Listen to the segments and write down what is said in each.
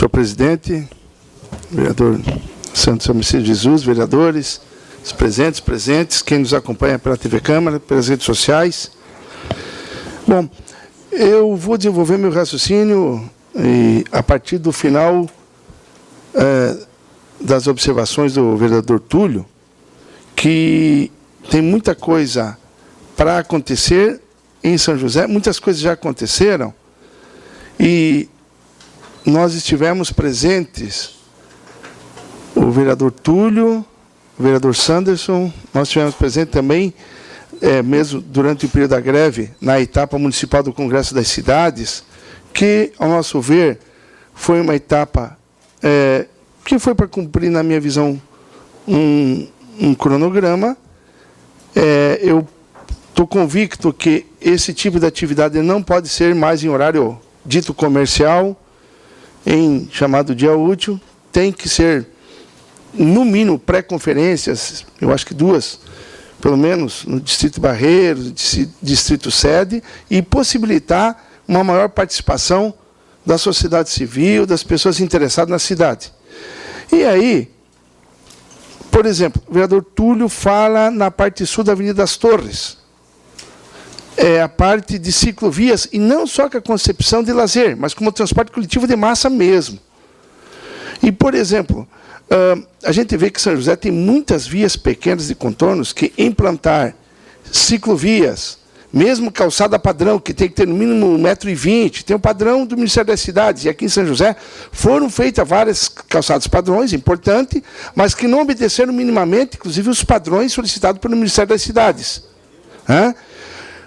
Senhor presidente, vereador Santos Homicídio Jesus, vereadores, os presentes, quem nos acompanha pela TV Câmara, pelas redes sociais. Bom, eu vou desenvolver meu raciocínio a partir do final das observações do vereador Túlio, que tem muita coisa para acontecer em São José, muitas coisas já aconteceram, e nós estivemos presentes, o vereador Túlio, o vereador Sanderson, nós estivemos presentes também, mesmo durante o período da greve, na etapa municipal do Congresso das Cidades, que, ao nosso ver, foi uma etapa que foi para cumprir, na minha visão, um cronograma. Eu estou convicto que esse tipo de atividade não pode ser mais em horário dito comercial, em chamado dia útil, tem que ser, no mínimo, pré-conferências, eu acho que 2, pelo menos, no Distrito Barreiros, Distrito Sede, e possibilitar uma maior participação da sociedade civil, das pessoas interessadas na cidade. E aí, por exemplo, o vereador Túlio fala na parte sul da Avenida das Torres, a parte de ciclovias, e não só com a concepção de lazer, mas como transporte coletivo de massa mesmo. E, por exemplo, a gente vê que São José tem muitas vias pequenas de contornos que implantar ciclovias, mesmo calçada padrão, que tem que ter no mínimo 1,20 m, tem o padrão do Ministério das Cidades, e aqui em São José foram feitas várias calçadas padrões, importante, mas que não obedeceram minimamente, inclusive, os padrões solicitados pelo Ministério das Cidades.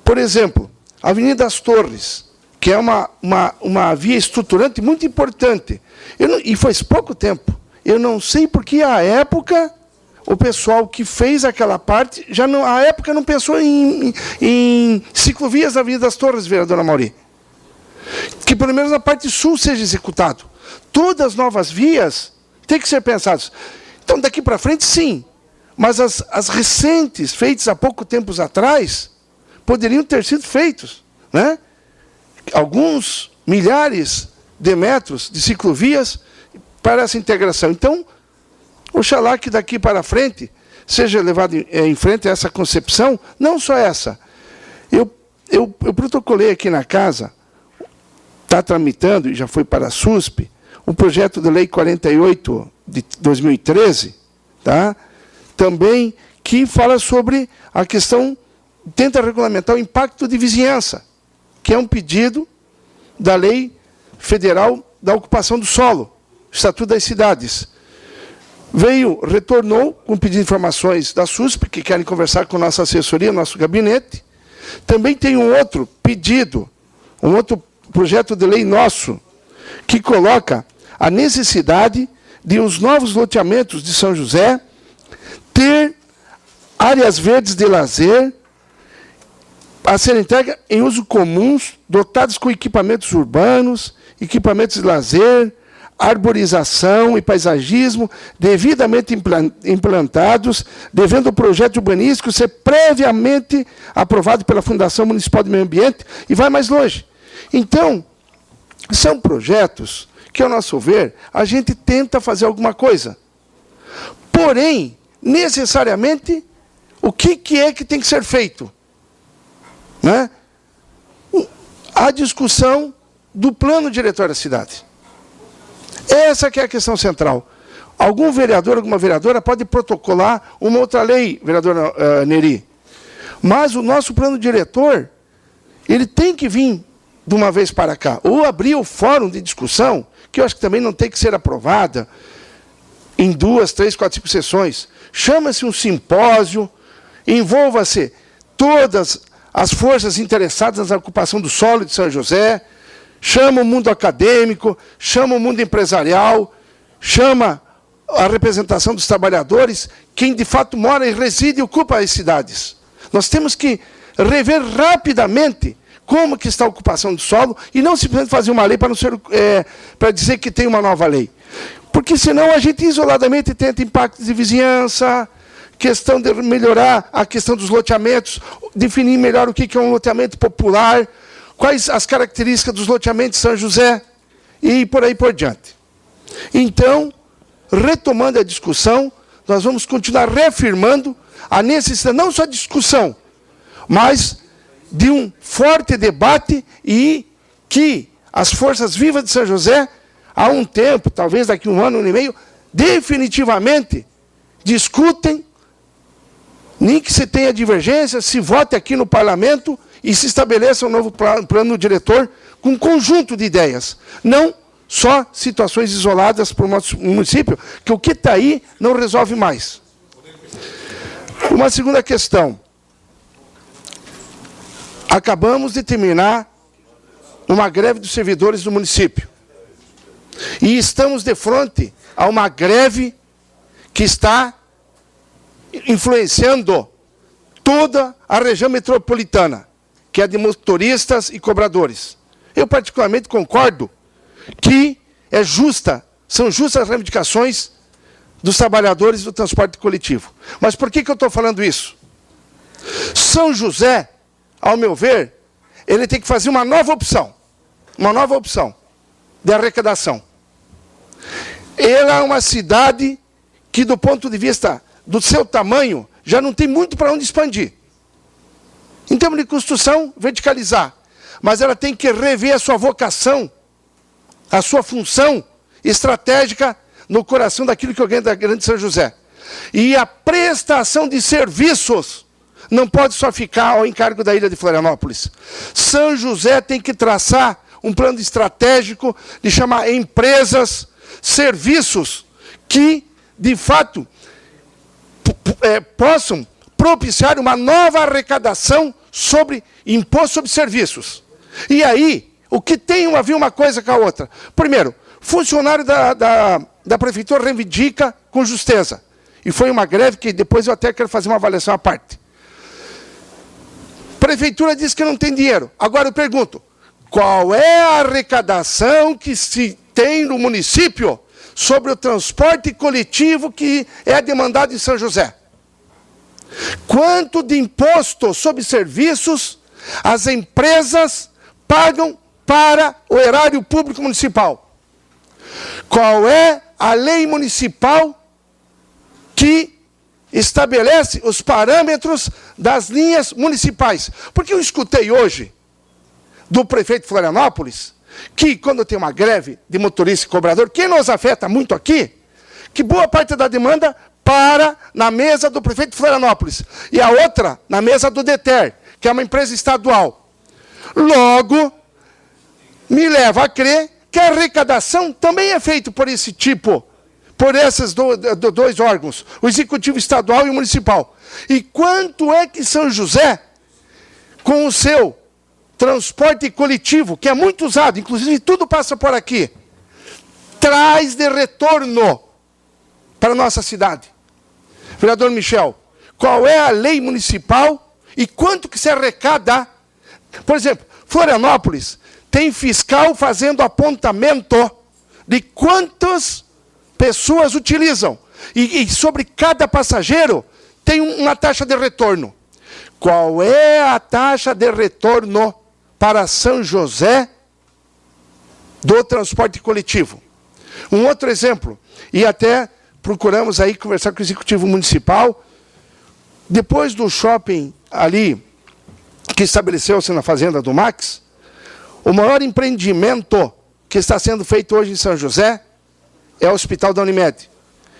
Por exemplo, a Avenida das Torres, que é uma via estruturante muito importante, e faz pouco tempo. Eu não sei porque, à época, o pessoal que fez aquela parte, à época não pensou em ciclovias na Avenida das Torres, vereadora Mauri. Que, pelo menos, na parte sul seja executado. Todas as novas vias têm que ser pensadas. Então, daqui para frente, sim. Mas as recentes, feitas há pouco tempo atrás, poderiam ter sido feitos, né? Alguns milhares de metros de ciclovias para essa integração. Então, oxalá que daqui para frente seja levado em frente essa concepção, não só essa. Eu protocolei aqui na casa, está tramitando, e já foi para a SUSP, o projeto de lei 48 de 2013, tá? Também que fala sobre a questão, tenta regulamentar o impacto de vizinhança, que é um pedido da Lei Federal da Ocupação do Solo, Estatuto das Cidades. Retornou com pedido de informações da SUSP, que querem conversar com nossa assessoria, nosso gabinete. Também tem um outro pedido, um outro projeto de lei nosso, que coloca a necessidade de os novos loteamentos de São José ter áreas verdes de lazer a ser entregue em uso comuns, dotados com equipamentos urbanos, equipamentos de lazer, arborização e paisagismo, devidamente implantados, devendo o projeto urbanístico ser previamente aprovado pela Fundação Municipal de Meio Ambiente, e vai mais longe. Então, são projetos que, ao nosso ver, a gente tenta fazer alguma coisa. Porém, necessariamente, o que é que tem que ser feito? Né? A discussão do plano diretor da cidade. Essa que é a questão central. Algum vereador, alguma vereadora pode protocolar uma outra lei, vereadora Neri. Mas o nosso plano diretor, ele tem que vir de uma vez para cá. Ou abrir o fórum de discussão, que eu acho que também não tem que ser aprovada em 2, 3, 4, 5 sessões. Chama-se um simpósio, envolva-se todas as forças interessadas na ocupação do solo de São José, chama o mundo acadêmico, chama o mundo empresarial, chama a representação dos trabalhadores, quem de fato mora e reside e ocupa as cidades. Nós temos que rever rapidamente como que está a ocupação do solo e não simplesmente fazer uma lei para dizer que tem uma nova lei. Porque senão a gente isoladamente tenta impactos de vizinhança, questão de melhorar a questão dos loteamentos, definir melhor o que é um loteamento popular, quais as características dos loteamentos de São José, e por aí por diante. Então, retomando a discussão, nós vamos continuar reafirmando a necessidade, não só de discussão, mas de um forte debate e que as forças vivas de São José, há um tempo, talvez daqui a um ano e meio, definitivamente discutem, nem que se tenha divergência, se vote aqui no parlamento e se estabeleça um novo plano diretor com um conjunto de ideias. Não só situações isoladas para o nosso município, que o que está aí não resolve mais. Uma segunda questão. Acabamos de terminar uma greve dos servidores do município. E estamos de frente a uma greve que está influenciando toda a região metropolitana, que é de motoristas e cobradores. Eu particularmente concordo que são justas as reivindicações dos trabalhadores do transporte coletivo. Mas por que eu estou falando isso? São José, ao meu ver, ele tem que fazer uma nova opção de arrecadação. Ela é uma cidade que, do ponto de vista do seu tamanho, já não tem muito para onde expandir. Em termos de construção, verticalizar. Mas ela tem que rever a sua vocação, a sua função estratégica no coração daquilo que eu ganho da Grande São José. E a prestação de serviços não pode só ficar ao encargo da ilha de Florianópolis. São José tem que traçar um plano estratégico de chamar empresas, serviços que, de fato, possam propiciar uma nova arrecadação sobre imposto sobre serviços. E aí, o que tem a ver uma coisa com a outra? Primeiro, funcionário da prefeitura reivindica com justeza. E foi uma greve que depois eu até quero fazer uma avaliação à parte. Prefeitura diz que não tem dinheiro. Agora eu pergunto, qual é a arrecadação que se tem no município sobre o transporte coletivo que é demandado em São José? Quanto de imposto sobre serviços as empresas pagam para o erário público municipal? Qual é a lei municipal que estabelece os parâmetros das linhas municipais? Porque eu escutei hoje do prefeito de Florianópolis que, quando tem uma greve de motorista e cobrador, que nos afeta muito aqui, que boa parte da demanda para na mesa do prefeito de Florianópolis e a outra na mesa do DETER, que é uma empresa estadual. Logo, me leva a crer que a arrecadação também é feita por esse tipo, por esses dois órgãos, o executivo estadual e o municipal. E quanto é que São José, com o seu transporte coletivo, que é muito usado, inclusive tudo passa por aqui, traz de retorno para a nossa cidade? Vereador Michel, qual é a lei municipal e quanto que se arrecada? Por exemplo, Florianópolis tem fiscal fazendo apontamento de quantas pessoas utilizam. E sobre cada passageiro tem uma taxa de retorno. Qual é a taxa de retorno para São José do transporte coletivo? Um outro exemplo, e até procuramos aí conversar com o executivo municipal, depois do shopping ali, que estabeleceu-se na fazenda do Max, o maior empreendimento que está sendo feito hoje em São José é o Hospital da Unimed.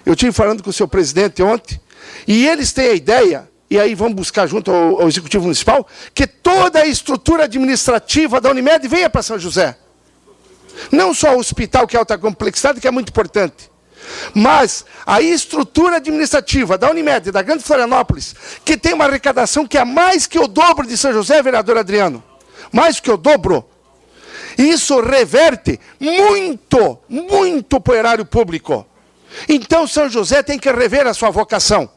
Eu estive falando com o seu presidente ontem, e eles têm a ideia, e aí vamos buscar junto ao Executivo Municipal, que toda a estrutura administrativa da Unimed venha para São José. Não só o hospital, que é alta complexidade, que é muito importante, mas a estrutura administrativa da Unimed, da Grande Florianópolis, que tem uma arrecadação que é mais que o dobro de São José, vereador Adriano, mais que o dobro. Isso reverte muito, muito para o erário público. Então, São José tem que rever a sua vocação.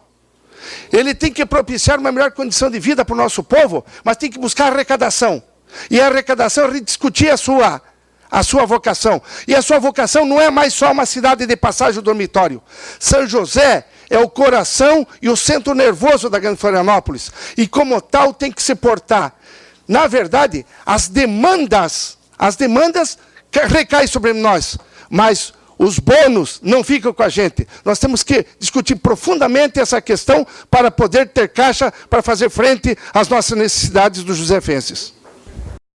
Ele tem que propiciar uma melhor condição de vida para o nosso povo, mas tem que buscar arrecadação. E a arrecadação é rediscutir a sua vocação. E a sua vocação não é mais só uma cidade de passagem dormitório. São José é o coração e o centro nervoso da Grande Florianópolis. E como tal tem que se portar. Na verdade, as demandas recaem sobre nós, mas os bônus não ficam com a gente. Nós temos que discutir profundamente essa questão para poder ter caixa para fazer frente às nossas necessidades dos josefenses.